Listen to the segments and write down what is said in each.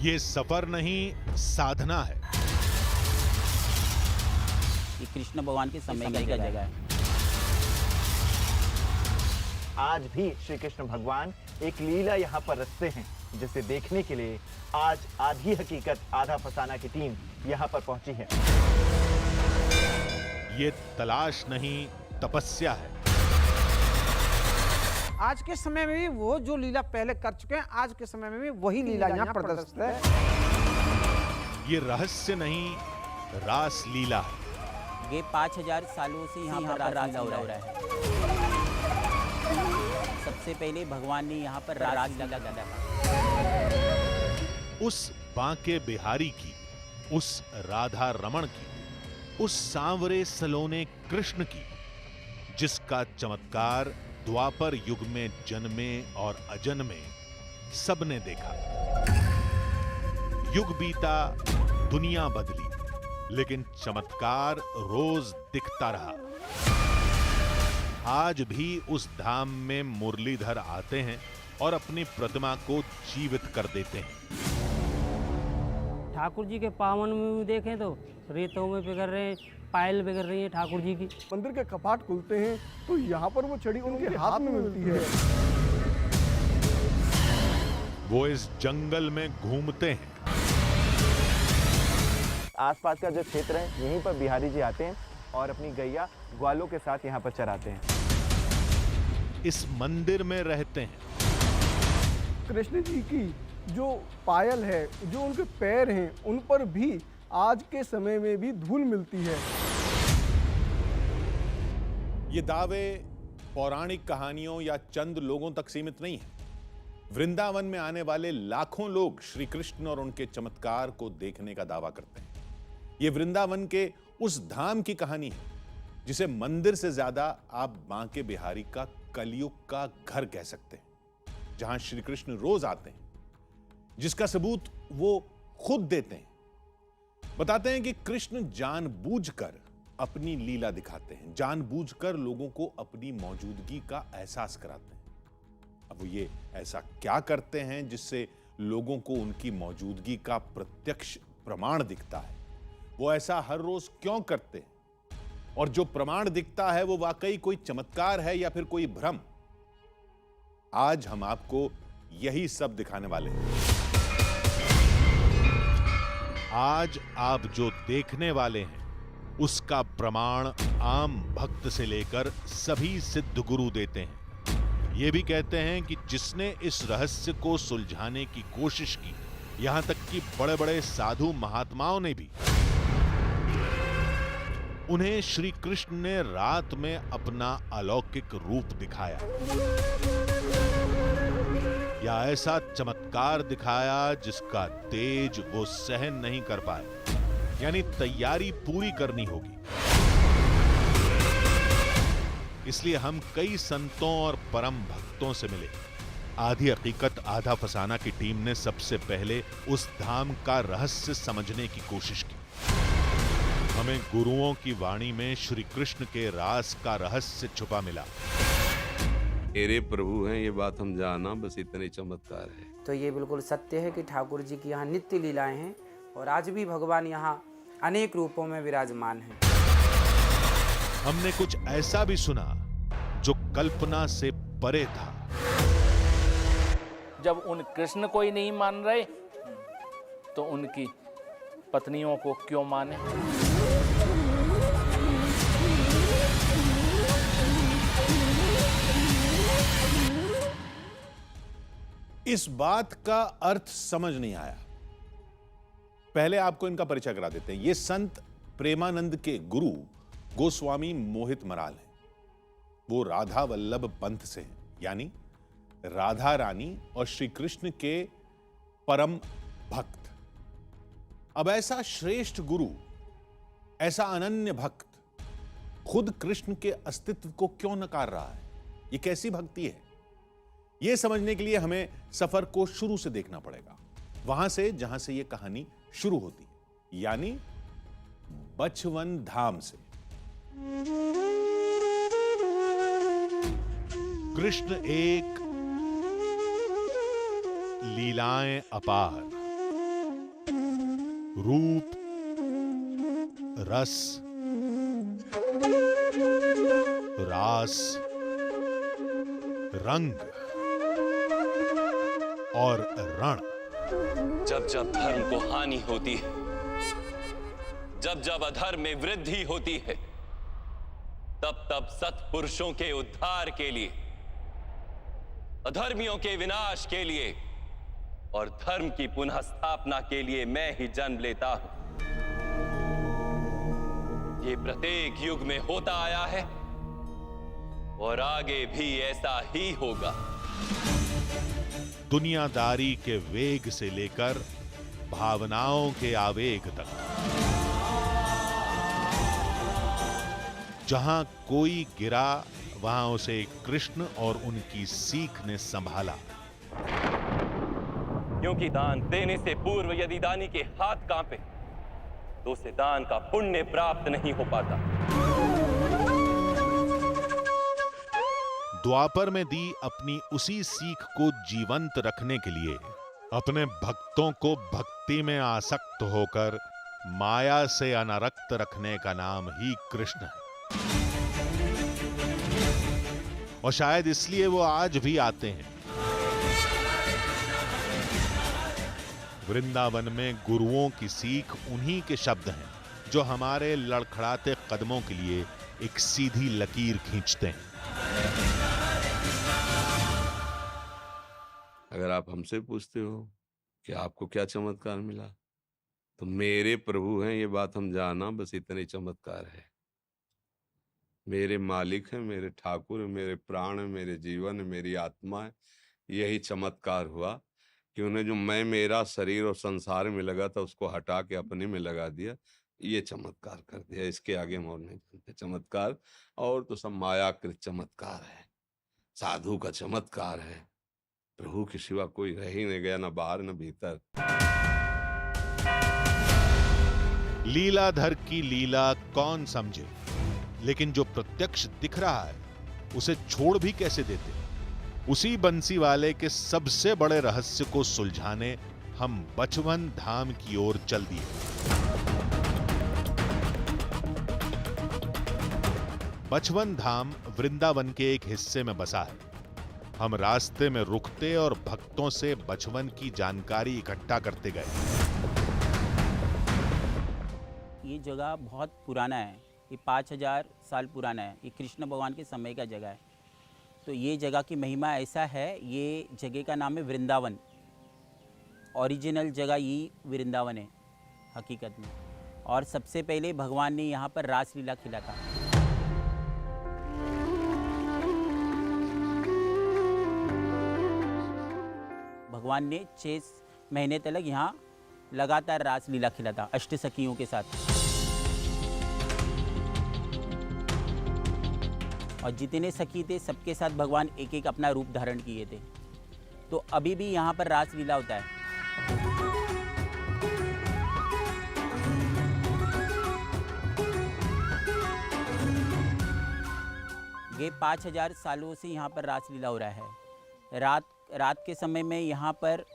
ये सफर नहीं, साधना है। ये कृष्ण भगवान के समय का जगह है। आज भी श्री कृष्ण भगवान एक लीला यहाँ पर रचते हैं, जिसे देखने के लिए आज आधी हकीकत आधा फसाना की टीम यहाँ पर पहुंची है। ये तलाश नहीं, तपस्या है। आज के समय में भी वो जो लीला पहले कर चुके हैं, आज के समय में भी वही लीला यहाँ प्रदर्शित है। ये रहस्य नहीं, रास लीला है। ये 5000 सालों से यहाँ पर रास लीला हो रहा है। सबसे पहले भगवान ने यहाँ पर रास लीला करा। उस बांके बिहारी की, उस राधा रमण की, उस सांवरे सलोने कृष्ण की, जिसका चमत्कार द्वापर युग में जन्मे और अजन्मे सबने देखा। युग बीता, दुनिया बदली, लेकिन चमत्कार रोज दिखता रहा। आज भी उस धाम में मुरलीधर आते हैं और अपनी प्रतिमा को जीवित कर देते हैं। ठाकुर जी के पावन में भी देखें तो रेतों में बिगड़ रहे हैं, पायल बिगड़ रही है ठाकुर जी की। मंदिर के कपाट खुलते हैं तो यहाँ पर वो छड़ी उनके हाथ में मिलती है। वो इस जंगल में घूमते हैं। आसपास का जो क्षेत्र है, यहीं पर बिहारी जी आते हैं और अपनी गैया ग्वालों के साथ यहाँ पर चराते हैं। इस मंदिर में रहते हैं। कृष्ण जी की जो पायल है, जो उनके पैर हैं, उन पर भी आज के समय में भी धूल मिलती है। ये दावे पौराणिक कहानियों या चंद लोगों तक सीमित नहीं है। वृंदावन में आने वाले लाखों लोग श्री कृष्ण और उनके चमत्कार को देखने का दावा करते हैं। ये वृंदावन के उस धाम की कहानी है जिसे मंदिर से ज्यादा आप बांके बिहारी का कलयुग का घर कह सकते हैं, जहां श्री कृष्ण रोज आते हैं, जिसका सबूत वो खुद देते हैं। बताते हैं कि कृष्ण जानबूझकर अपनी लीला दिखाते हैं, जानबूझकर लोगों को अपनी मौजूदगी का एहसास कराते हैं। अब वो ये ऐसा क्या करते हैं जिससे लोगों को उनकी मौजूदगी का प्रत्यक्ष प्रमाण दिखता है? वो ऐसा हर रोज क्यों करते हैं? और जो प्रमाण दिखता है वो वाकई कोई चमत्कार है या फिर कोई भ्रम? आज हम आपको यही सब दिखाने वाले हैं। आज आप जो देखने वाले हैं उसका प्रमाण आम भक्त से लेकर सभी सिद्ध गुरु देते हैं। ये भी कहते हैं कि जिसने इस रहस्य को सुलझाने की कोशिश की, यहां तक कि बड़े बड़े साधु महात्माओं ने भी, उन्हें श्री कृष्ण ने रात में अपना अलौकिक रूप दिखाया या ऐसा चमत्कार दिखाया जिसका तेज वो सहन नहीं कर पाए। यानी तैयारी पूरी करनी होगी। इसलिए हम कई संतों और परम भक्तों से मिले। आधी हकीकत आधा फसाना की टीम ने सबसे पहले उस धाम का रहस्य समझने की कोशिश की। हमें गुरुओं की वाणी में श्री कृष्ण के रास का रहस्य छुपा मिला। मेरे प्रभु हैं, ये बात हम जाना, बस इतने चमत्कार है। तो ये बिल्कुल सत्य है कि ठाकुर जी की यहाँ नित्य लीलाएं हैं और आज भी भगवान यहाँ अनेक रूपों में विराजमान हैं। हमने कुछ ऐसा भी सुना जो कल्पना से परे था। जब उन कृष्ण को ही नहीं मान रहे तो उनकी पत्नियों को क्यों माने? इस बात का अर्थ समझ नहीं आया। पहले आपको इनका परिचय करा देते हैं। ये संत प्रेमानंद के गुरु गोस्वामी मोहित मराल हैं। वो राधा वल्लभ पंथ से हैं, यानी राधा रानी और श्री कृष्ण के परम भक्त। अब ऐसा श्रेष्ठ गुरु, ऐसा अनन्य भक्त खुद कृष्ण के अस्तित्व को क्यों नकार रहा है? ये कैसी भक्ति है? यह समझने के लिए हमें सफर को शुरू से देखना पड़ेगा, वहां से जहां से यह कहानी शुरू होती है, यानी बछवन धाम से। कृष्ण एक, लीलाएं अपार। रूप, रस, रास, रंग और रण। जब जब धर्म को हानि होती है, जब जब अधर्म में वृद्धि होती है, तब तब सत्पुरुषों के उद्धार के लिए, अधर्मियों के विनाश के लिए और धर्म की पुनः स्थापना के लिए मैं ही जन्म लेता हूं। ये प्रत्येक युग में होता आया है और आगे भी ऐसा ही होगा। दुनियादारी के वेग से लेकर भावनाओं के आवेग तक, जहां कोई गिरा वहां उसे कृष्ण और उनकी सीख ने संभाला। क्योंकि दान देने से पूर्व यदि दानी के हाथ कांपे तो उसे दान का पुण्य प्राप्त नहीं हो पाता। द्वापर में दी अपनी उसी सीख को जीवंत रखने के लिए अपने भक्तों को भक्ति में आसक्त होकर माया से अनारक्त रखने का नाम ही कृष्ण है। और शायद इसलिए वो आज भी आते हैं। वृंदावन में गुरुओं की सीख उन्हीं के शब्द हैं जो हमारे लड़खड़ाते कदमों के लिए एक सीधी लकीर खींचते हैं। अगर आप हमसे पूछते हो कि आपको क्या चमत्कार मिला, तो मेरे प्रभु हैं ये बात हम जाना, बस इतने चमत्कार है। मेरे मालिक हैं, मेरे ठाकुर हैं, मेरे प्राण हैं, मेरे जीवन है, मेरी आत्मा है। यही चमत्कार हुआ कि उन्हें जो मैं मेरा शरीर और संसार में लगा था उसको हटा के अपने में लगा दिया। ये चमत्कार कर दिया, इसके आगे हम और नहीं जानते। चमत्कार और तो सब मायाकृत चमत्कार है, साधु का चमत्कार है। प्रभु के सिवा कोई रह ही नहीं गया, ना बाहर न भीतर। लीलाधर की लीला कौन समझे, लेकिन जो प्रत्यक्ष दिख रहा है उसे छोड़ भी कैसे देते। उसी बंसी वाले के सबसे बड़े रहस्य को सुलझाने हम बचवन धाम की ओर चल दिए। बचवन धाम वृंदावन के एक हिस्से में बसा है। हम रास्ते में रुकते और भक्तों से बचवन की जानकारी इकट्ठा करते गए। ये जगह बहुत पुराना है, ये 5000 साल पुराना है। ये कृष्ण भगवान के समय का जगह है। तो ये जगह की महिमा ऐसा है, ये जगह का नाम है वृंदावन। ओरिजिनल जगह ये वृंदावन है हकीकत में। और सबसे पहले भगवान ने यहाँ पर रासलीला खेला था। भगवान ने 6 महीने तक यहाँ लगातार रासलीला खेला था अष्टसखियों के साथ। और जितने सखी थे सबके साथ भगवान एक एक अपना रूप धारण किए थे। तो अभी भी यहाँ पर रासलीला होता है। ये 5000 सालों से यहाँ पर रासलीला हो रहा है। रात के समय में यहाँ पर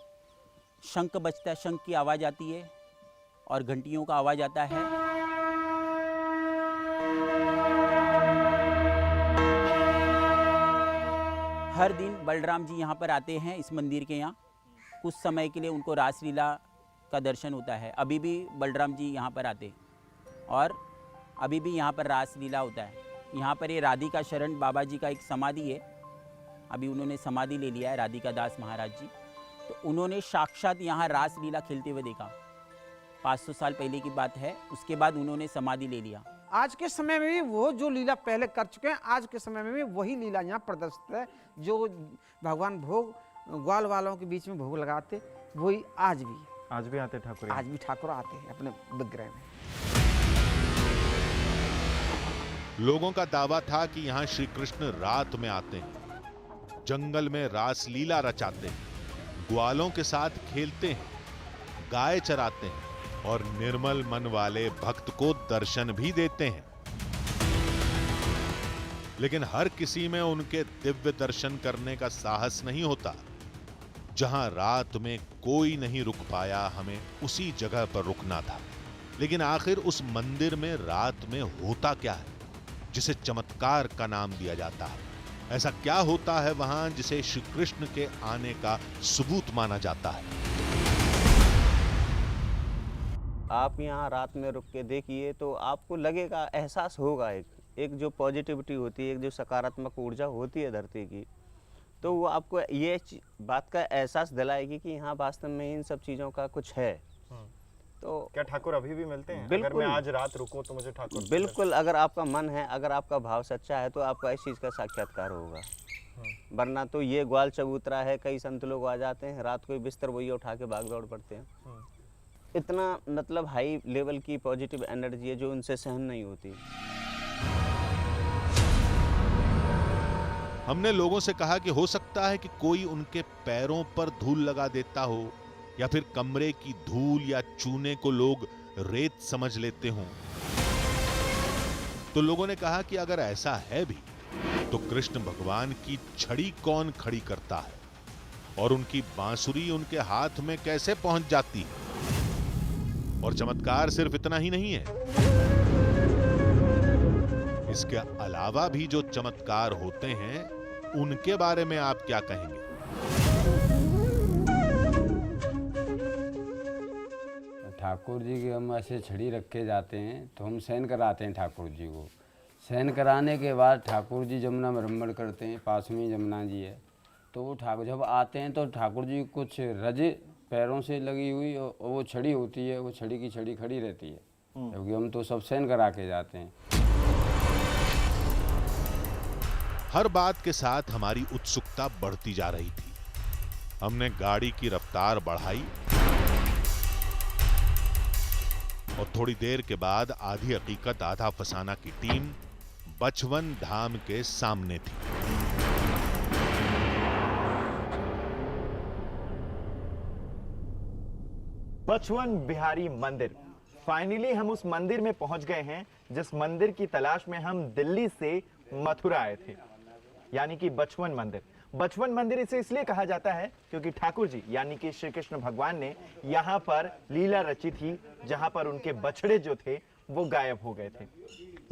शंख बजता है, शंख की आवाज़ आती है और घंटियों का आवाज़ आता है। हर दिन बलराम जी यहाँ पर आते हैं इस मंदिर के यहाँ। कुछ समय के लिए उनको रासलीला का दर्शन होता है। अभी भी बलराम जी यहाँ पर आते हैं और अभी भी यहाँ पर रासलीला होता है। यहाँ पर ये राधिका शरण बाबा जी का एक समाधि है। अभी उन्होंने समाधि ले लिया है, राधिका दास महाराज जी। तो उन्होंने साक्षात यहाँ रासलीला खेलते हुए देखा। 500 साल पहले की बात है। उसके बाद उन्होंने समाधि ले लिया। आज के समय में भी वो जो लीला पहले कर चुके हैं, आज के समय में भी वही लीला यहाँ प्रदर्शित है। जो भगवान भोग ग्वाल वालों के बीच में भोग लगाते, वही आज भी आते ठाकुर। आज भी ठाकुर आते हैं अपने विग्रह में। लोगों का दावा था कि यहाँ श्री कृष्ण रात में आते हैं, जंगल में रासलीला रचाते हैं, ग्वालों के साथ खेलते हैं, गाय चराते हैं और निर्मल मन वाले भक्त को दर्शन भी देते हैं। लेकिन हर किसी में उनके दिव्य दर्शन करने का साहस नहीं होता। जहां रात में कोई नहीं रुक पाया, हमें उसी जगह पर रुकना था। लेकिन आखिर उस मंदिर में रात में होता क्या है जिसे चमत्कार का नाम दिया जाता है? ऐसा क्या होता है वहां जिसे श्री कृष्ण के आने का सबूत माना जाता है? आप यहाँ रात में रुक के देखिए तो आपको लगेगा, एहसास होगा, एक जो पॉजिटिविटी होती है, एक जो सकारात्मक ऊर्जा होती है धरती की, तो वो आपको ये बात का एहसास दिलाएगी कि यहाँ वास्तव में इन सब चीज़ों का कुछ है। तो क्या ठाकुर अभी भी मिलते हैं? बिल्कुल, अगर मैं आज रात रुकूं तो मुझे ठाकुर बिल्कुल, अगर आपका मन है, अगर आपका भाव सच्चा है तो आपका इस चीज़ का साक्षात्कार होगा। वरना तो ये ग्वाल चबूतरा है, कई संत लोग आ जाते हैं रात को बिस्तर वही उठा के भाग दौड़ पड़ते हैं। इतना मतलब हाई लेवल की पॉजिटिव एनर्जी है जो उनसे सहन नहीं होती। हमने लोगों से कहा कि हो सकता है कि कोई उनके पैरों पर धूल लगा देता हो, या फिर कमरे की धूल या चूने को लोग रेत समझ लेते हों। तो लोगों ने कहा कि अगर ऐसा है भी तो कृष्ण भगवान की छड़ी कौन खड़ी करता है और उनकी बांसुरी उनके हाथ में कैसे पहुंच जाती है? और चमत्कार सिर्फ इतना ही नहीं है, इसके अलावा भी जो चमत्कार होते हैं उनके बारे में आप क्या कहेंगे? ठाकुर जी की हम ऐसे छड़ी रखे जाते हैं तो हम शयन कराते हैं ठाकुर जी को। शयन कराने के बाद ठाकुर जी जमुना में भ्रमण करते हैं, पास में जमुना जी है। तो वो ठाकुर जब आते हैं तो ठाकुर जी कुछ रजे पैरों से लगी हुई और वो छड़ी होती है, वो छड़ी की छड़ी खड़ी रहती है, क्योंकि हम तो सब शयन करा के जाते हैं। हर बात के साथ हमारी उत्सुकता बढ़ती जा रही थी। हमने गाड़ी की रफ्तार बढ़ाई और थोड़ी देर के बाद आधी हकीकत आधा फसाना की टीम बचवन धाम के सामने थी। बचवन बिहारी मंदिर। फाइनली हम उस मंदिर में पहुंच गए हैं जिस मंदिर की तलाश में हम दिल्ली से मथुरा आए थे, यानी कि बचवन मंदिर। बचवन मंदिर इसे इसलिए कहा जाता है क्योंकि ठाकुर जी यानी कि श्री कृष्ण भगवान ने यहाँ पर लीला रची थी, जहां पर उनके बछड़े जो थे वो गायब हो गए थे।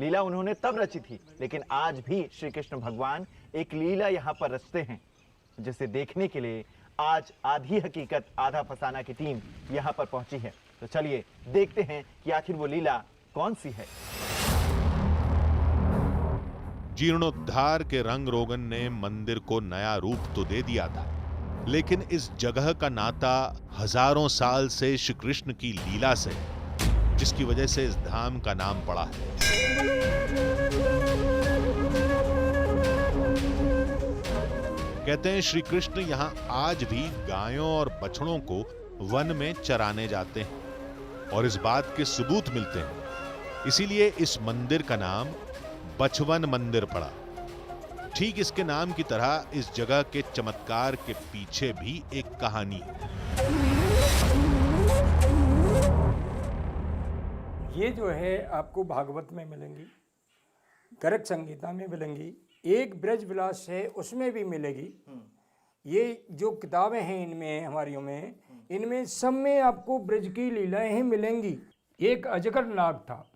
लीला उन्होंने तब रची थी, लेकिन आज भी श्री कृष्ण भगवान एक लीला यहाँ पर रचते हैं, जिसे देखने के लिए आज आधी हकीकत आधा फसाना की टीम यहाँ पर पहुंची है। तो चलिए देखते हैं कि आखिर वो लीला कौन सी है। जीर्णोद्धार के रंग रोगन ने मंदिर को नया रूप तो दे दिया था, लेकिन इस जगह का नाता हजारों साल से श्री कृष्ण की लीला से, जिसकी वजह से इस धाम का नाम पड़ा है। कहते हैं श्री कृष्ण यहाँ आज भी गायों और बछड़ों को वन में चराने जाते हैं और इस बात के सबूत मिलते हैं। इसीलिए इस मंदिर का नाम बचवन मंदिर पड़ा। ठीक इसके नाम की तरह इस जगह के चमत्कार के पीछे भी एक कहानी है। ये जो है आपको भागवत में मिलेंगी, गर्ग संगीता में मिलेंगी, एक ब्रज विलास है उसमें भी मिलेगी। ये जो किताबें हैं इनमें हमारियों में, इनमें सब में आपको ब्रज की लीलाएं ही मिलेंगी। एक अजगर नाग था,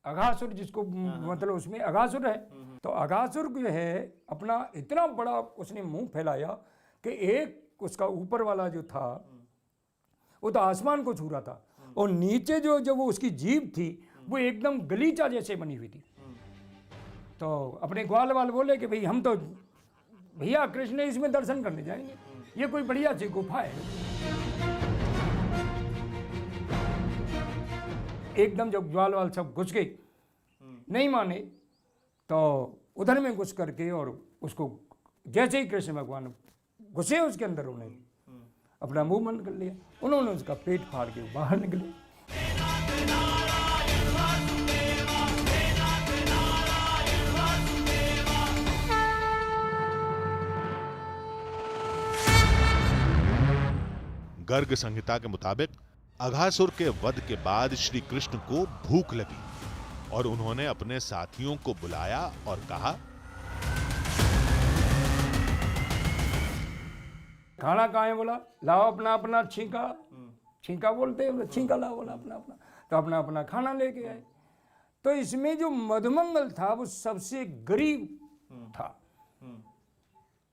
अघासुर, जिसको मतलब उसमें अघासुर है, तो अघासुर जो है अपना इतना बड़ा उसने मुंह फैलाया कि एक उसका ऊपर वाला जो था वो तो आसमान को छू रहा था, और नीचे जो जब वो उसकी जीभ थी वो एकदम गलीचा जैसे बनी हुई थी। तो अपने ग्वाल वाल बोले कि भाई हम तो भैया कृष्ण इसमें दर्शन करने जाएंगे, ये कोई बढ़िया सी गुफा है। एकदम जब ज्वाल वाल सब घुस गए, नहीं माने, तो उधर में घुस करके और उसको जैसे ही कृष्ण भगवान घुसे उसके अंदर, उन्हें अपना मुंह बंद कर लिया, उन्होंने उसका पेट फाड़ के बाहर निकले। गर्ग संहिता के मुताबिक अघासुर के वध के बाद श्री कृष्ण को भूख लगी और उन्होंने अपने साथियों को बुलाया और कहा, खाना कहाँ है? बोला लाओ अपना अपना छींका, छींका बोलते हैं, छींका लाओ, बोला अपना अपना, तो अपना अपना खाना लेके आए। तो इसमें जो मधुमंगल था वो सबसे गरीब था।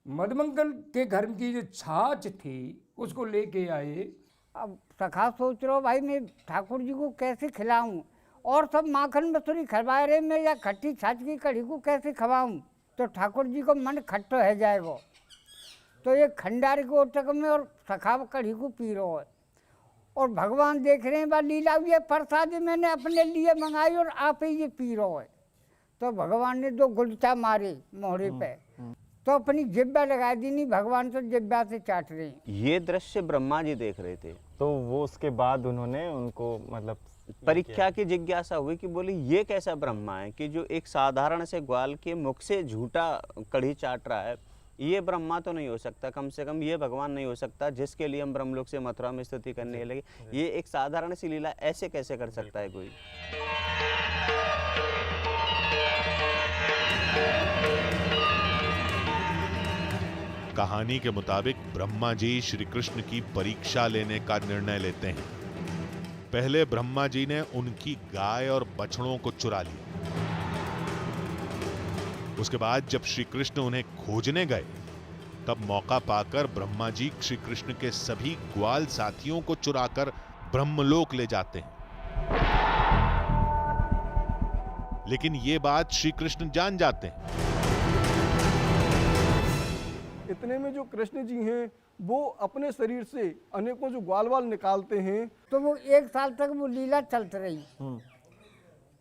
मधुमंगल के घर की जो छाछ थी उसको लेके आए। अब सखा सोच रहा हूँ भाई मैं ठाकुर जी को कैसे खिलाऊं, और सब माखन मसूरी खिला रहे, मैं या खट्टी छाछ की कढ़ी को कैसे खवाऊं, तो ठाकुर जी को मन खट्टो है जाए वो। तो ये खंडारी को ओटक में और सखा कढ़ी को पी रहा है, और भगवान देख रहे हैं, बा लीला ये प्रसादी मैंने अपने लिए मंगाई और आप ही ये पी रहा है। तो भगवान ने 2 गुलचा मारे मोहरे पे, तो अपनी जिब्बा लगा दी, नहीं भगवान तो जिब्बा से चाट रहे हैं। ये दृश्य ब्रह्मा जी देख रहे थे, तो वो उसके बाद उन्होंने उनको मतलब परीक्षा की जिज्ञासा हुई कि बोले ये कैसा ब्रह्मा है कि जो एक साधारण से ग्वाल के मुख से झूठा कढ़ी चाट रहा है, ये ब्रह्मा तो नहीं हो सकता, कम से कम ये भगवान नहीं हो सकता जिसके लिए हम ब्रह्मलोक से मथुरा में स्तुति करने लगे। ये एक साधारण सी लीला ऐसे कैसे कर सकता है कोई। कहानी के मुताबिक ब्रह्मा जी श्री कृष्ण की परीक्षा लेने का निर्णय लेते हैं। पहले ब्रह्मा जी ने उनकी गाय और बछड़ों को चुरा लिया। उसके बाद जब श्री कृष्ण उन्हें खोजने गए, तब मौका पाकर ब्रह्मा जी श्री कृष्ण के सभी ग्वाल साथियों को चुराकर ब्रह्मलोक ले जाते हैं। लेकिन ये बात श्री कृष्ण जान जाते हैं। इतने में जो कृष्ण जी हैं वो अपने शरीर से अनेकों जो ग्वाल वाल निकालते हैं। तो वो 1 साल तक वो लीला चलती रही।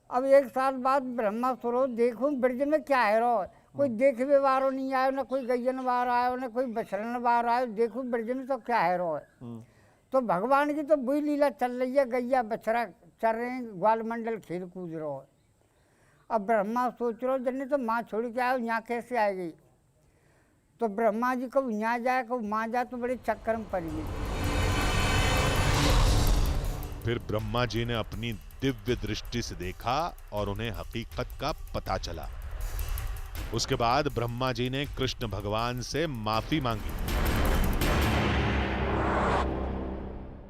अब 1 साल बाद ब्रह्मा सुरो देखो ब्रज में क्या है रो, कोई देखने वारो नहीं आयो, ना कोई गैयन वार आयो, ना कोई बछड़न वार आयो, देखो ब्रज में तो क्या है रो। तो भगवान की तो वही लीला चल रही है, गैया बछड़ा चल रहे हैं, ग्वाल मंडल खेल कूद रहो है। अब ब्रह्मा सोच रहे जन्ने तो माँ छोड़ के आयो, यहाँ कैसे आएगी। तो ब्रह्मा जी कब यहाँ जाए कब माँ जाए, तो बड़े चक्कर में पड़ गए। फिर ब्रह्मा जी ने अपनी दिव्य दृष्टि से देखा और उन्हें हकीकत का पता चला। उसके बाद ब्रह्मा जी ने कृष्ण भगवान से माफी मांगी।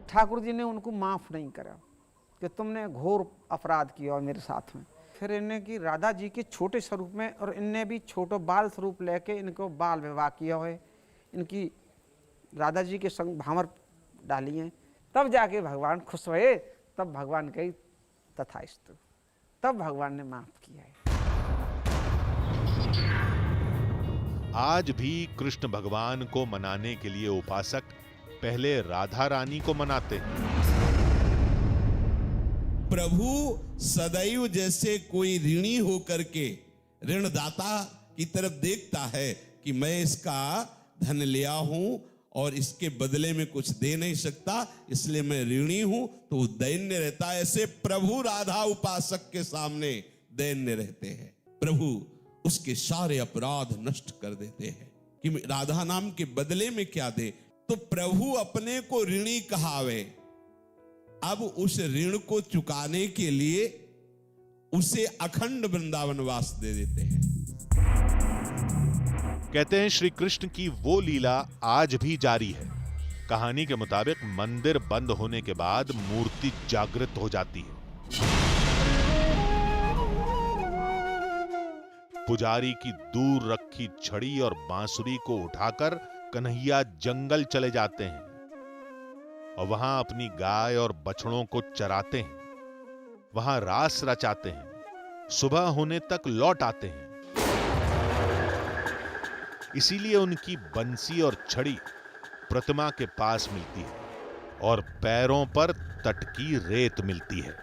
ठाकुर जी ने उनको माफ नहीं करा कि तुमने घोर अपराध किया मेरे साथ में। फिर इन्हें की राधा जी के छोटे स्वरूप में और इनने भी छोटो बाल स्वरूप लेके इनको बाल विवाह किया है। इनकी राधा जी के संग भावर डाली हैं, तब जाके भगवान खुश हुए। तब भगवान कही तथास्तु, तब भगवान ने माफ किया है। आज भी कृष्ण भगवान को मनाने के लिए उपासक पहले राधा रानी को मनाते हैं। प्रभु सदैव जैसे कोई ऋणी होकर के ऋणदाता की तरफ देखता है कि मैं इसका धन लिया हूं और इसके बदले में कुछ दे नहीं सकता, इसलिए मैं ऋणी हूं, तो वो दैन्य रहता है। ऐसे प्रभु राधा उपासक के सामने दैन्य रहते हैं। प्रभु उसके सारे अपराध नष्ट कर देते हैं कि राधा नाम के बदले में क्या दे। तो प्रभु अपने को ऋणी कहावे। अब उस ऋण को चुकाने के लिए उसे अखंड वृंदावन वास दे देते हैं। कहते हैं श्री कृष्ण की वो लीला आज भी जारी है। कहानी के मुताबिक मंदिर बंद होने के बाद मूर्ति जागृत हो जाती है। पुजारी की दूर रखी छड़ी और बांसुरी को उठाकर कन्हैया जंगल चले जाते हैं और वहां अपनी गाय और बछड़ों को चराते हैं। वहां रास रचाते हैं, सुबह होने तक लौट आते हैं। इसीलिए उनकी बंसी और छड़ी प्रतिमा के पास मिलती है और पैरों पर तटकी रेत मिलती है।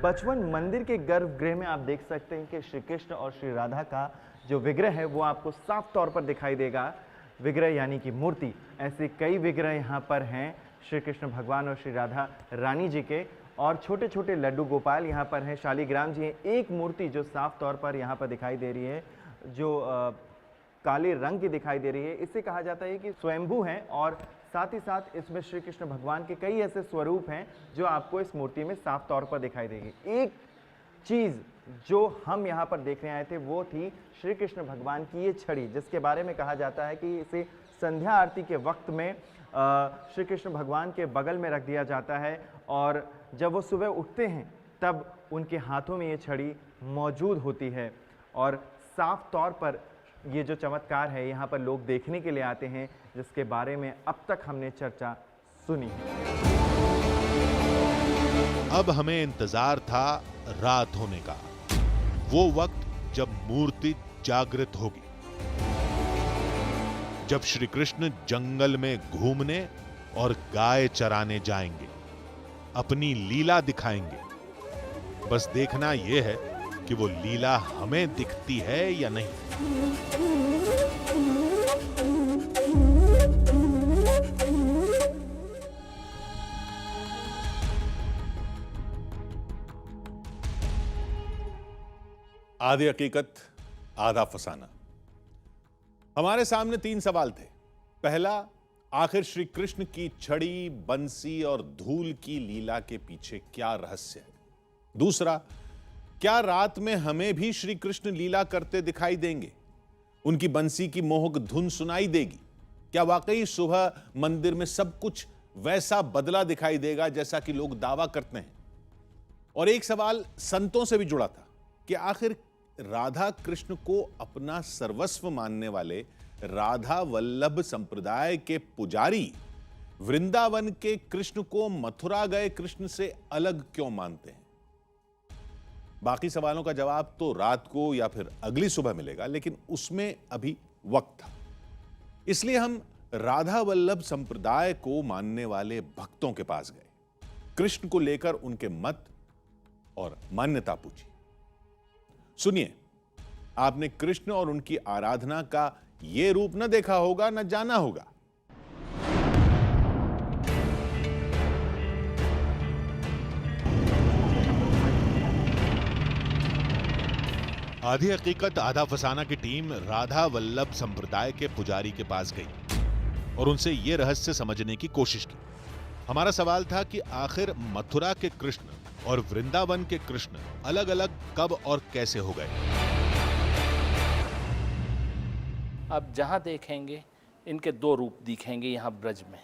बचवन मंदिर के गर्भगृह में आप देख सकते हैं कि श्री कृष्ण और श्री राधा का जो विग्रह है वो आपको साफ तौर पर दिखाई देगा। विग्रह यानी कि मूर्ति। ऐसे कई विग्रह यहाँ पर हैं श्री कृष्ण भगवान और श्री राधा रानी जी के, और छोटे छोटे लड्डू गोपाल यहाँ पर हैं, शालिग्राम जी हैं। एक मूर्ति जो साफ तौर पर यहाँ पर दिखाई दे रही है, जो काले रंग की दिखाई दे रही है, इसे कहा जाता है कि स्वयंभू हैं। और साथ ही साथ इसमें श्री कृष्ण भगवान के कई ऐसे स्वरूप हैं जो आपको इस मूर्ति में साफ तौर पर दिखाई देगी। एक चीज़ जो हम यहाँ पर देखने आए थे वो थी श्री कृष्ण भगवान की ये छड़ी, जिसके बारे में कहा जाता है कि इसे संध्या आरती के वक्त में श्री कृष्ण भगवान के बगल में रख दिया जाता है और जब वो सुबह उठते हैं तब उनके हाथों में ये छड़ी मौजूद होती है। और साफ तौर पर ये जो चमत्कार है यहाँ पर लोग देखने के लिए आते हैं, जिसके बारे में अब तक हमने चर्चा सुनी है। अब हमें इंतजार था रात होने का, वो वक्त जब मूर्ति जागृत होगी, जब श्री कृष्ण जंगल में घूमने और गाय चराने जाएंगे, अपनी लीला दिखाएंगे। बस देखना यह है कि वो लीला हमें दिखती है या नहीं। आधी हकीकत आधा फसाना। हमारे सामने 3 सवाल थे। पहला, आखिर श्री कृष्ण की छड़ी, बंसी और धूल की लीला के पीछे क्या रहस्य है? दूसरा, क्या रात में हमें भी श्री कृष्ण लीला करते दिखाई देंगे? उनकी बंसी की मोहक धुन सुनाई देगी? क्या वाकई सुबह मंदिर में सब कुछ वैसा बदला दिखाई देगा जैसा कि लोग दावा करते हैं? और एक सवाल संतों से भी जुड़ा था कि आखिर राधा कृष्ण को अपना सर्वस्व मानने वाले राधा वल्लभ संप्रदाय के पुजारी वृंदावन के कृष्ण को मथुरा गए कृष्ण से अलग क्यों मानते हैं? बाकी सवालों का जवाब तो रात को या फिर अगली सुबह मिलेगा, लेकिन उसमें अभी वक्त था। इसलिए हम राधा वल्लभ संप्रदाय को मानने वाले भक्तों के पास गए, कृष्ण को लेकर उनके मत और मान्यता पूछी। सुनिए, आपने कृष्ण और उनकी आराधना का यह रूप न देखा होगा, न जाना होगा। आधी हकीकत आधा फसाना की टीम राधा वल्लभ संप्रदाय के पुजारी के पास गई और उनसे यह रहस्य समझने की कोशिश की। हमारा सवाल था कि आखिर मथुरा के कृष्ण और वृंदावन के कृष्ण अलग अलग कब और कैसे हो गए? अब जहाँ देखेंगे इनके 2 रूप दिखेंगे। यहाँ ब्रज में,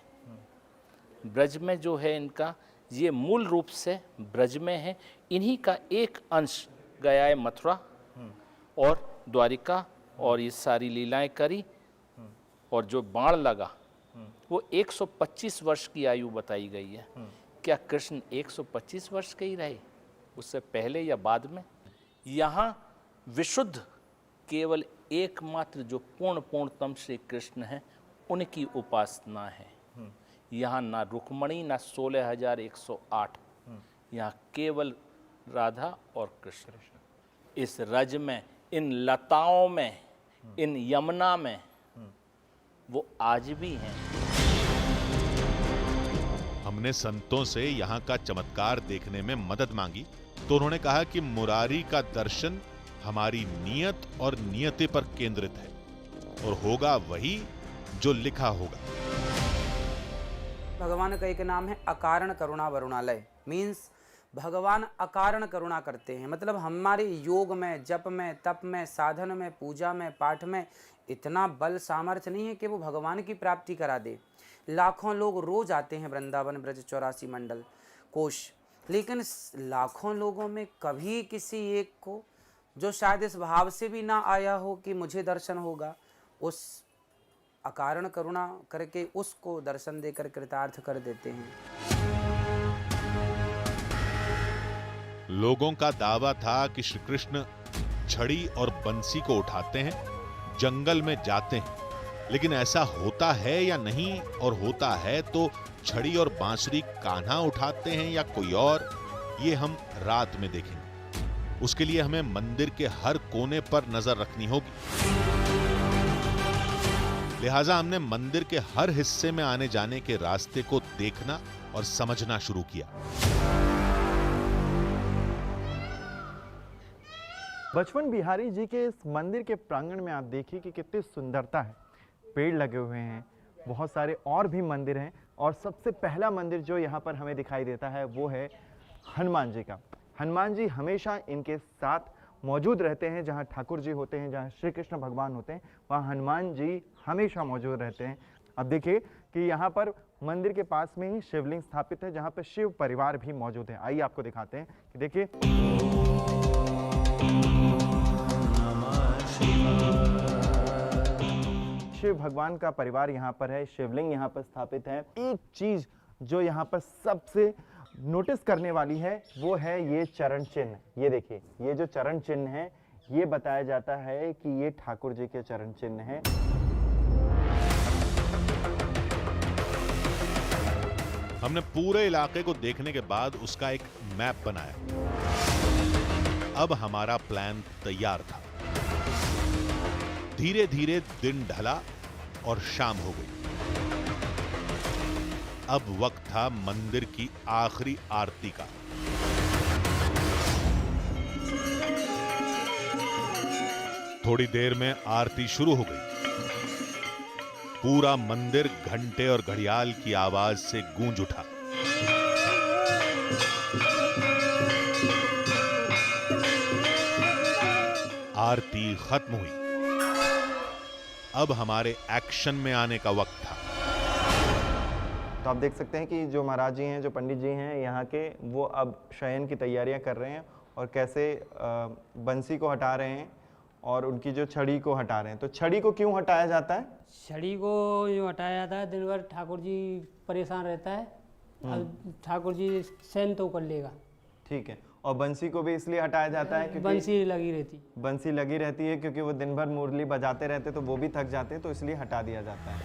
ब्रज में जो है इनका ये मूल रूप से ब्रज में है। इन्हीं का एक अंश गया है मथुरा और द्वारिका और ये सारी लीलाएं करी। और जो बाण लगा वो 125 वर्ष की आयु बताई गई है। क्या कृष्ण 125 वर्ष के ही रहे, उससे पहले या बाद में? यहाँ विशुद्ध केवल एकमात्र जो पूर्णतम श्री कृष्ण है उनकी उपासना है। यहाँ ना रुक्मणी ना 16,108, यहाँ केवल राधा और कृष्ण। इस रज में, इन लताओं में, इन यमुना में वो आज भी हैं। हमने संतों से यहाँ का चमत्कार देखने में मदद मांगी तो उन्होंने कहा कि मुरारी का दर्शन हमारी नियत और नियति पर केंद्रित है और होगा वही जो लिखा होगा। भगवान का एक नाम है अकारण करुणा वरुणालय। मीन्स भगवान अकारण करुणा करते हैं। मतलब हमारे योग में, जप में, तप में, साधन में, पूजा में, पाठ में इतना बल सामर्थ्य नहीं है कि वो भगवान की प्राप्ति करा दे। लाखों लोग रोज आते हैं वृंदावन ब्रज 84 मंडल कोश, लेकिन लाखों लोगों में कभी किसी एक को जो शायद इस भाव से भी ना आया हो कि मुझे दर्शन होगा, उस अकारण करुणा करके उसको दर्शन देकर कृतार्थ कर देते हैं। लोगों का दावा था कि श्री कृष्ण छड़ी और बंसी को उठाते हैं, जंगल में जाते हैं, लेकिन ऐसा होता है या नहीं, और होता है तो छड़ी और बांसुरी कान्हा उठाते हैं या कोई और, ये हम रात में देखेंगे। उसके लिए हमें मंदिर के हर कोने पर नजर रखनी होगी। लिहाजा हमने मंदिर के हर हिस्से में आने जाने के रास्ते को देखना और समझना शुरू किया। बचवन बिहारी जी के इस मंदिर के प्रांगण में आप देखिए कि कितनी सुंदरता है। पेड़ लगे हुए हैं, बहुत सारे और भी मंदिर हैं, और सबसे पहला मंदिर जो यहाँ पर हमें दिखाई देता है वो है हनुमान जी का। हनुमान जी हमेशा इनके साथ मौजूद रहते हैं। जहाँ ठाकुर जी होते हैं, जहाँ श्री कृष्ण भगवान होते हैं, वहाँ हनुमान जी हमेशा मौजूद रहते हैं। अब देखिए कि यहाँ पर मंदिर के पास में ही शिवलिंग स्थापित है, जहाँ पर शिव परिवार भी मौजूद है। आइए आपको दिखाते हैं कि देखिए शिव भगवान का परिवार यहाँ पर है, शिवलिंग यहाँ पर स्थापित है। एक चीज जो यहाँ पर सबसे नोटिस करने वाली है वो है ये चरण चिन्ह। ये देखिए, ये जो चरण चिन्ह है, ये बताया जाता है कि ये ठाकुर जी के चरण चिन्ह है। हमने पूरे इलाके को देखने के बाद उसका एक मैप बनाया। अब हमारा प्लान तैयार था। धीरे धीरे दिन ढला और शाम हो गई। अब वक्त था मंदिर की आखिरी आरती का। थोड़ी देर में आरती शुरू हो गई। पूरा मंदिर घंटे और घड़ियाल की आवाज से गूंज उठा। आरती खत्म हुई। अब हमारे एक्शन में आने का वक्त था। तो आप देख सकते हैं कि जो महाराज जी हैं, जो पंडित जी हैं यहाँ के, वो अब शयन की तैयारियां कर रहे हैं और कैसे बंसी को हटा रहे हैं और उनकी जो छड़ी को हटा रहे हैं। तो छड़ी को क्यों हटाया जाता है? छड़ी को यूँ हटाया जाता है, दिन भर ठाकुर जी परेशान रहता है, अब ठाकुर जी सहन तो कर लेगा। ठीक है। और बंसी को भी इसलिए हटाया जाता है क्योंकि बंसी लगी रहती है, क्योंकि वो दिन भर मुरली बजाते रहते तो वो भी थक जाते, तो इसलिए हटा दिया जाता है।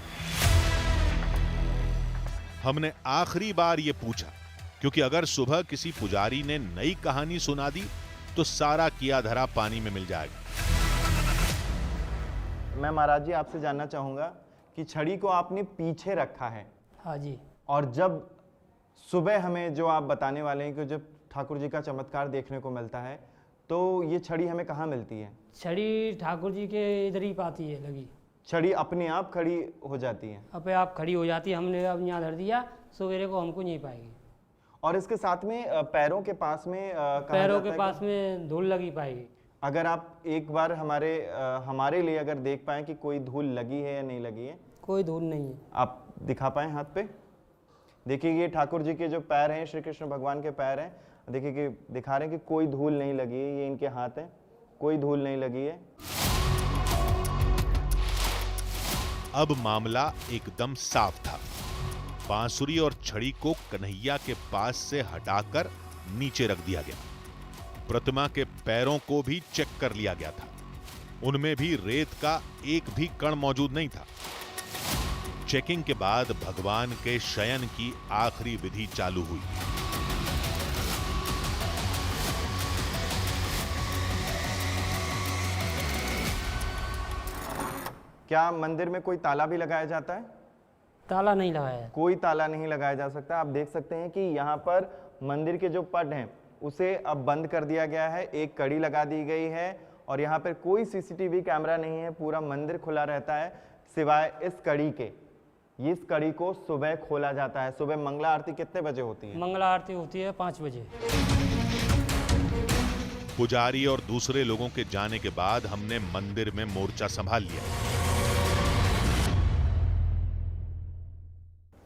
हमने आखिरी बार ये पूछा क्योंकि अगर सुबह किसी पुजारी ने नई कहानी सुना दी तो सारा किया धरा पानी में मिल जाएगा। मैं महाराज जी आपसे जानना चाहूंगा कि छड़ी को आपने पीछे रखा है। हाँ जी। और जब सुबह हमें जो आप बताने वाले हैं कि जब ठाकुर जी का चमत्कार देखने को मिलता है, तो ये छड़ी हमें कहाँ मिलती है? छड़ी ठाकुर जी के इधर ही पाती है लगी। छड़ी अपने आप खड़ी हो जाती है? अपने आप खड़ी हो जाती है। हमने अब यहाँ धर दिया, सवेरे को हमको नहीं पाएगी। और इसके साथ में पैरों के पास में धूल लगी पाएगी। अगर आप एक बार हमारे लिए अगर देख पाए कि कोई धूल लगी है या नहीं लगी है? कोई धूल नहीं है। आप दिखा पाए हाथ पे? देखिए ये ठाकुर जी के जो पैर हैं, श्री कृष्ण भगवान के पैर हैं, देखिए कि दिखा रहे हैं कि कोई धूल नहीं लगी है। ये इनके हाथ है, कोई धूल नहीं लगी है। अब मामला एकदम साफ था। बांसुरी और छड़ी को कन्हैया के पास से हटाकर नीचे रख दिया गया। प्रतिमा के पैरों को भी चेक कर लिया गया था। उनमें भी रेत का एक भी कण मौजूद नहीं था। चेकिंग के बाद भगवान के शयन की आखिरी विधि चालू हुई। क्या मंदिर में कोई ताला भी लगाया जाता है? ताला नहीं लगाया। कोई ताला नहीं लगाया जा सकता। आप देख सकते हैं कि यहाँ पर मंदिर के जो पट हैं उसे अब बंद कर दिया गया है, एक कड़ी लगा दी गई है और यहाँ पर कोई सीसीटीवी कैमरा नहीं है। पूरा मंदिर खुला रहता है सिवाय इस कड़ी के। इस कड़ी को सुबह खोला जाता है। सुबह मंगला आरती कितने बजे होती है? मंगला आरती होती है 5 बजे। पुजारी और दूसरे लोगों के जाने के बाद हमने मंदिर में मोर्चा संभाल लिया।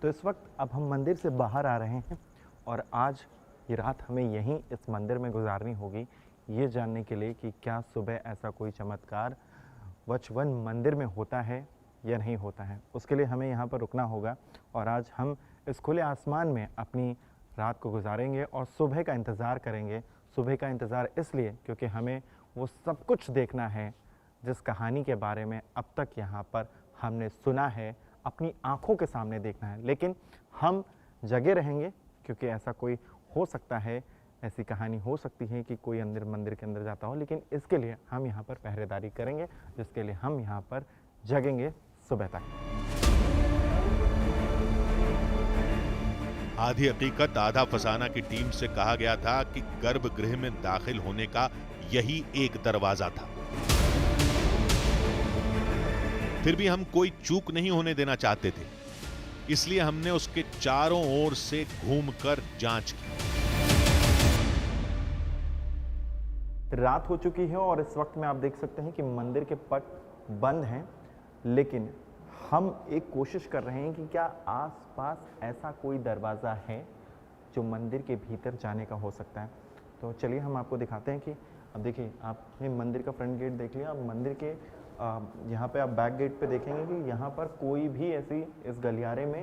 तो इस वक्त अब हम मंदिर से बाहर आ रहे हैं और आज ये रात हमें यहीं इस मंदिर में गुजारनी होगी, ये जानने के लिए कि क्या सुबह ऐसा कोई चमत्कार वचवन मंदिर में होता है या नहीं होता है। उसके लिए हमें यहाँ पर रुकना होगा और आज हम इस खुले आसमान में अपनी रात को गुजारेंगे और सुबह का इंतज़ार करेंगे। सुबह का इंतज़ार इसलिए क्योंकि हमें वो सब कुछ देखना है जिस कहानी के बारे में अब तक यहाँ पर हमने सुना है, अपनी आँखों के सामने देखना है। लेकिन हम जगे रहेंगे क्योंकि ऐसा कोई हो सकता है, ऐसी कहानी हो सकती है कि कोई मंदिर के अंदर जाता हो, लेकिन इसके लिए हम यहाँ पर पहरेदारी करेंगे, जिसके लिए हम यहाँ पर जगेंगे सुबह तक। आधी हकीकत आधा फसाना की टीम से कहा गया था कि गर्भगृह में दाखिल होने का यही एक दरवाजा था। फिर भी हम कोई चूक नहीं होने देना चाहते थे, इसलिए हमने उसके चारों ओर से घूमकर जांच की। रात हो चुकी है और इस वक्त में आप देख सकते हैं कि मंदिर के पट बंद हैं, लेकिन हम एक कोशिश कर रहे हैं कि क्या आसपास ऐसा कोई दरवाज़ा है जो मंदिर के भीतर जाने का हो सकता है। तो चलिए हम आपको दिखाते हैं कि अब देखिए, आपने मंदिर का फ्रंट गेट देख लिया। अब मंदिर के यहाँ पे आप बैक गेट पे देखेंगे कि यहाँ पर कोई भी ऐसी इस गलियारे में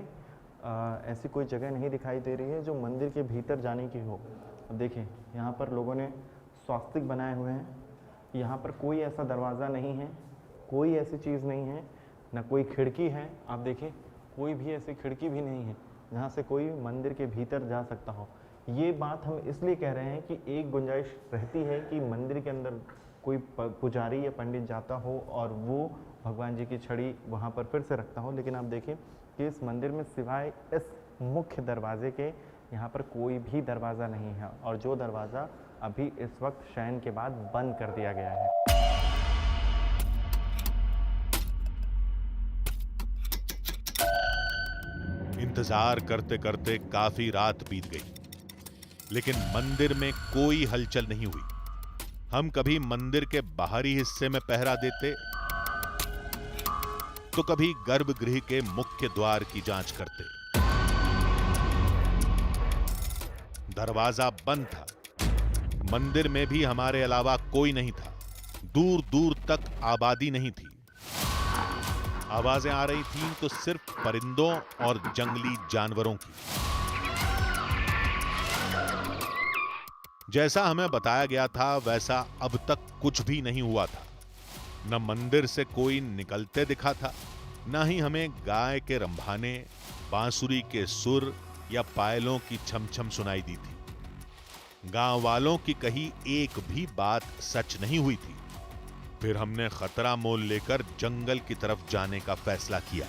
ऐसी कोई जगह नहीं दिखाई दे रही है जो मंदिर के भीतर जाने की हो। अब देखिए, यहाँ पर लोगों ने स्वास्तिक बनाए हुए हैं। यहाँ पर कोई ऐसा दरवाज़ा नहीं है, कोई ऐसी चीज़ नहीं है, ना कोई खिड़की है। आप देखिए, कोई भी ऐसी खिड़की भी नहीं है जहाँ से कोई मंदिर के भीतर जा सकता हो। ये बात हम इसलिए कह रहे हैं कि एक गुंजाइश रहती है कि मंदिर के अंदर कोई पुजारी या पंडित जाता हो और वो भगवान जी की छड़ी वहाँ पर फिर से रखता हो, लेकिन आप देखिए कि इस मंदिर में सिवाय इस मुख्य दरवाजे के यहाँ पर कोई भी दरवाज़ा नहीं है, और जो दरवाज़ा अभी इस वक्त शयन के बाद बंद कर दिया गया है। इंतजार करते करते काफी रात बीत गई, लेकिन मंदिर में कोई हलचल नहीं हुई। हम कभी मंदिर के बाहरी हिस्से में पहरा देते, तो कभी गर्भगृह के मुख्य द्वार की जांच करते। दरवाजा बंद था। मंदिर में भी हमारे अलावा कोई नहीं था। दूर दूर तक आबादी नहीं थी। आवाजें आ रही थीं तो सिर्फ परिंदों और जंगली जानवरों की। जैसा हमें बताया गया था वैसा अब तक कुछ भी नहीं हुआ था। न मंदिर से कोई निकलते दिखा था, न ही हमें गाय के रंभाने, बांसुरी के सुर या पायलों की छमछम सुनाई दी थी। गांव वालों की कही एक भी बात सच नहीं हुई थी। फिर हमने खतरा मोल लेकर जंगल की तरफ जाने का फैसला किया।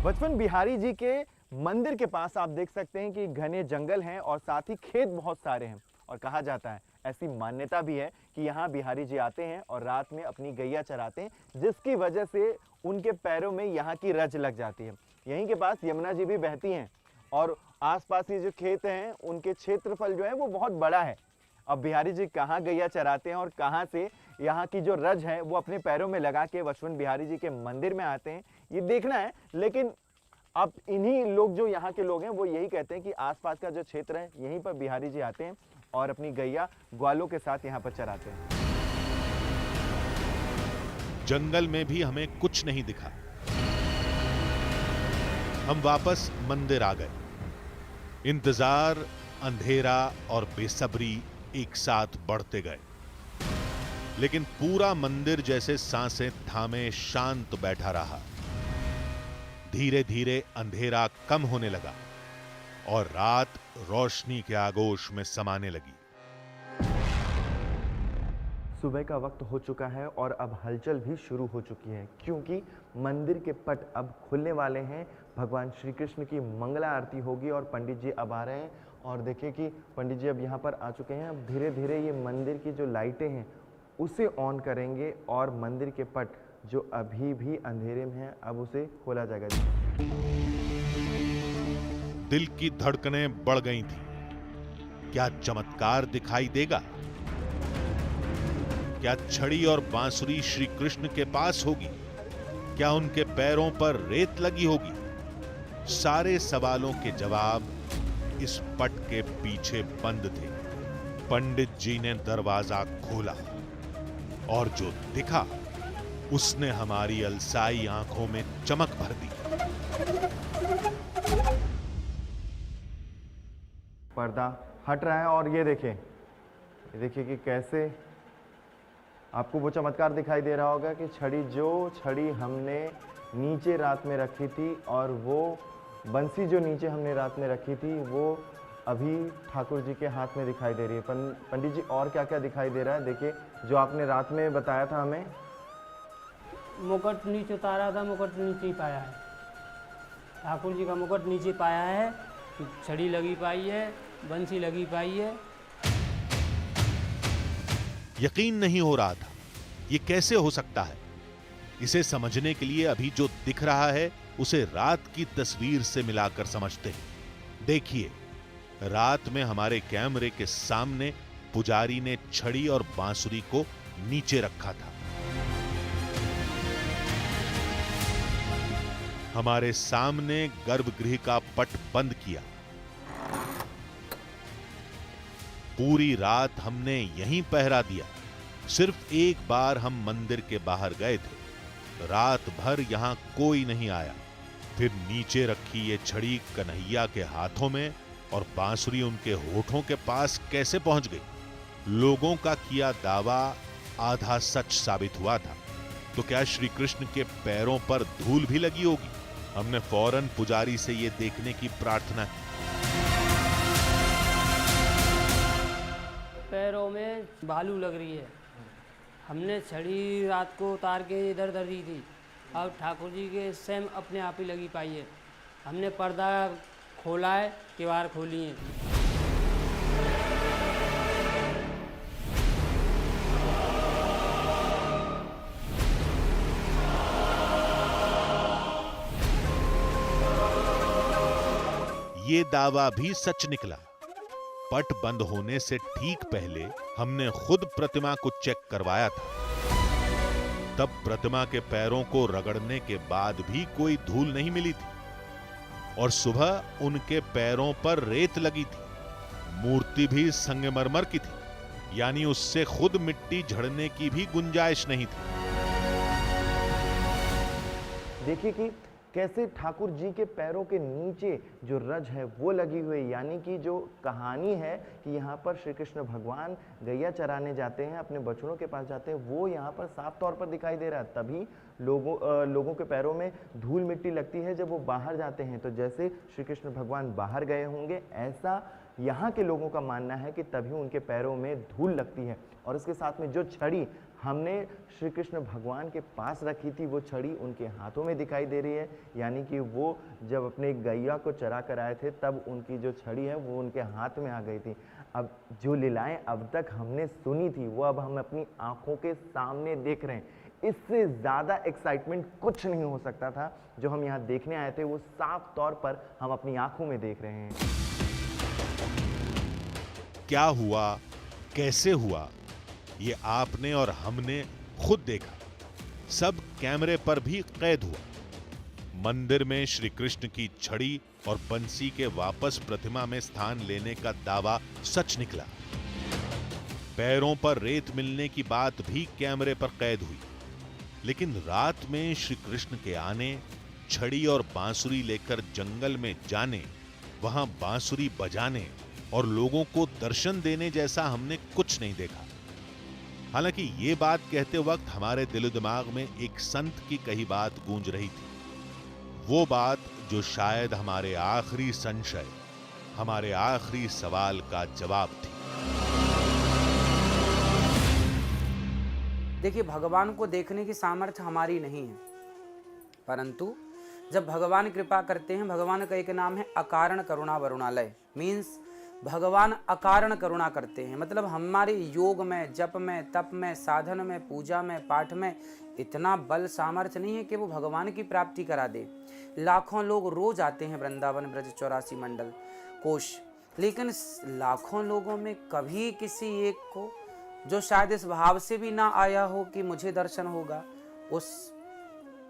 बचपन बिहारी जी के मंदिर के पास आप देख सकते हैं कि घने जंगल हैं और साथ ही खेत बहुत सारे हैं, और कहा जाता है, ऐसी मान्यता भी है कि यहाँ बिहारी जी आते हैं और रात में अपनी गैया चराते हैं, जिसकी वजह से उनके पैरों में यहाँ की रज लग जाती है। यहीं के पास यमुना जी भी बहती हैं और आसपास ये जो खेत हैं उनके क्षेत्रफल जो है वो बहुत बड़ा है। अब बिहारी जी कहाँ गैया चराते हैं और कहाँ से यहाँ की जो रज है वो अपने पैरों में लगा के बचपन बिहारी जी के मंदिर में आते हैं, ये देखना है। लेकिन अब इन्हीं लोग जो यहाँ के लोग हैं वो यही कहते हैं कि आसपास का जो क्षेत्र है यहीं पर बिहारी जी आते हैं और अपनी गैया ग्वालों के साथ यहाँ पर चराते हैं। जंगल में भी हमें कुछ नहीं दिखा। हम वापस मंदिर आ गए। इंतजार, अंधेरा और बेसब्री एक साथ बढ़ते गए, लेकिन पूरा मंदिर जैसे सांसें थामे शांत बैठा रहा। धीरे धीरे अंधेरा कम होने लगा और रात रोशनी के आगोश में समाने लगी। सुबह का वक्त हो चुका है और अब हलचल भी शुरू हो चुकी है, क्योंकि मंदिर के पट अब खुलने वाले हैं। भगवान श्री कृष्ण की मंगला आरती होगी और पंडित जी अब आ रहे हैं। और देखिए कि पंडित जी अब यहाँ पर आ चुके हैं। अब धीरे धीरे ये मंदिर की जो लाइटें हैं उसे ऑन करेंगे और मंदिर के पट जो अभी भी अंधेरे में है अब उसे खोला जाएगा। दिल की धड़कनें बढ़ गई थी। क्या चमत्कार दिखाई देगा? क्या छड़ी और बांसुरी श्री कृष्ण के पास होगी? क्या उनके पैरों पर रेत लगी होगी? सारे सवालों के जवाब इस पट के पीछे बंद थे। पंडित जी ने दरवाजा खोला और जो दिखा उसने हमारी अलसाई आंखों में चमक भर दी। पर्दा हट रहा है और ये देखिए कि कैसे आपको वो चमत्कार दिखाई दे रहा होगा कि छड़ी हमने नीचे रात में रखी थी और वो बंसी जो नीचे हमने रात में रखी थी वो अभी ठाकुर जी के हाथ में दिखाई दे रही है। पंडित जी और क्या क्या दिखाई दे रहा है? देखिए, जो आपने रात में बताया था हमें, मुकुट नीचे उतारा था, मुकुट नीचे ही पाया है। ठाकुर जी का मुकुट नीचे पाया है, छड़ी लगी पाई है, बंसी लगी पाई है। यकीन नहीं हो रहा था ये कैसे हो सकता है। इसे समझने के लिए अभी जो दिख रहा है उसे रात की तस्वीर से मिलाकर समझते हैं। देखिए, रात में हमारे कैमरे के सामने पुजारी ने छड़ी और बांसुरी को नीचे रखा था। हमारे सामने गर्भगृह का पट बंद किया। पूरी रात हमने यहीं पहरा दिया। सिर्फ एक बार हम मंदिर के बाहर गए थे। रात भर यहां कोई नहीं आया। फिर नीचे रखी ये छड़ी कन्हैया के हाथों में और बांसुरी उनके होठों के पास कैसे पहुंच गई? लोगों का किया दावा आधा सच साबित हुआ था। तो क्या श्री कृष्ण के पैरों पर धूल भी लगी होगी? हमने फौरन पुजारी से ये देखने की प्रार्थना की। पैरों में बालू लग रही है। हमने छड़ी रात को उतार के इधर धर दी थी। अब ठाकुर जी के स्वयं अपने आप ही लगी पाई है। हमने पर्दा खोला है, किवाड़ खोली है। ये दावा भी सच निकला। पट बंद होने से ठीक पहले हमने खुद प्रतिमा को चेक करवाया था। तब प्रतिमा के पैरों को रगड़ने के बाद भी कोई धूल नहीं मिली थी और सुबह उनके पैरों पर रेत लगी थी। मूर्ति भी संगमरमर की थी, यानी उससे खुद मिट्टी झड़ने की भी गुंजाइश नहीं थी। देखिए कि कैसे ठाकुर जी के पैरों के नीचे जो रज है वो लगी हुई, यानी कि जो कहानी है कि यहाँ पर श्री कृष्ण भगवान गैया चराने जाते हैं, अपने बछड़ों के पास जाते हैं, वो यहाँ पर साफ तौर पर दिखाई दे रहा है। तभी लोगों के पैरों में धूल मिट्टी लगती है जब वो बाहर जाते हैं। तो जैसे श्री कृष्ण भगवान बाहर गए होंगे, ऐसा यहाँ के लोगों का मानना है कि तभी उनके पैरों में धूल लगती है। और इसके साथ में जो छड़ी हमने श्री कृष्ण भगवान के पास रखी थी, वो छड़ी उनके हाथों में दिखाई दे रही है, यानी कि वो जब अपने गैया को चरा कर आए थे तब उनकी जो छड़ी है वो उनके हाथ में आ गई थी। अब जो लीलाएं अब तक हमने सुनी थी वो अब हम अपनी आंखों के सामने देख रहे हैं। इससे ज़्यादा एक्साइटमेंट कुछ नहीं हो सकता था। जो हम यहाँ देखने आए थे वो साफ तौर पर हम अपनी आंखों में देख रहे हैं। क्या हुआ, कैसे हुआ, ये आपने और हमने खुद देखा। सब कैमरे पर भी कैद हुआ। मंदिर में श्री कृष्ण की छड़ी और बंसी के वापस प्रतिमा में स्थान लेने का दावा सच निकला। पैरों पर रेत मिलने की बात भी कैमरे पर कैद हुई। लेकिन रात में श्री कृष्ण के आने, छड़ी और बांसुरी लेकर जंगल में जाने, वहां बांसुरी बजाने और लोगों को दर्शन देने जैसा हमने कुछ नहीं देखा। हालांकि ये बात कहते वक्त हमारे दिल दिमाग में एक संत की कही बात गूंज रही थी। वो बात जो शायद हमारे आखिरी संशय, हमारे आखिरी सवाल का जवाब थी। देखिए, भगवान को देखने की सामर्थ्य हमारी नहीं है, परंतु जब भगवान कृपा करते हैं, भगवान का एक नाम है अकारण करुणा वरुणालय। मीन्स भगवान अकारण करुणा करते हैं। मतलब हमारे योग में, जप में, तप में, साधन में, पूजा में, पाठ में इतना बल सामर्थ्य नहीं है कि वो भगवान की प्राप्ति करा दे। लाखों लोग रोज आते हैं वृंदावन ब्रज 84 मंडल कोश, लेकिन लाखों लोगों में कभी किसी एक को जो शायद इस भाव से भी ना आया हो कि मुझे दर्शन होगा, उस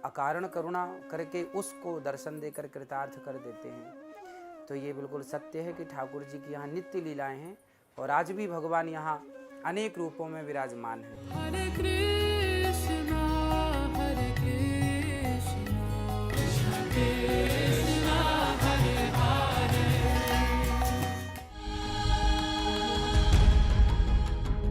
अकारण करुणा करके उसको दर्शन देकर कृतार्थ कर देते हैं। तो ये बिल्कुल सत्य है कि ठाकुर जी की यहाँ नित्य लीलाएं हैं और आज भी भगवान यहाँ अनेक रूपों में विराजमान हैं।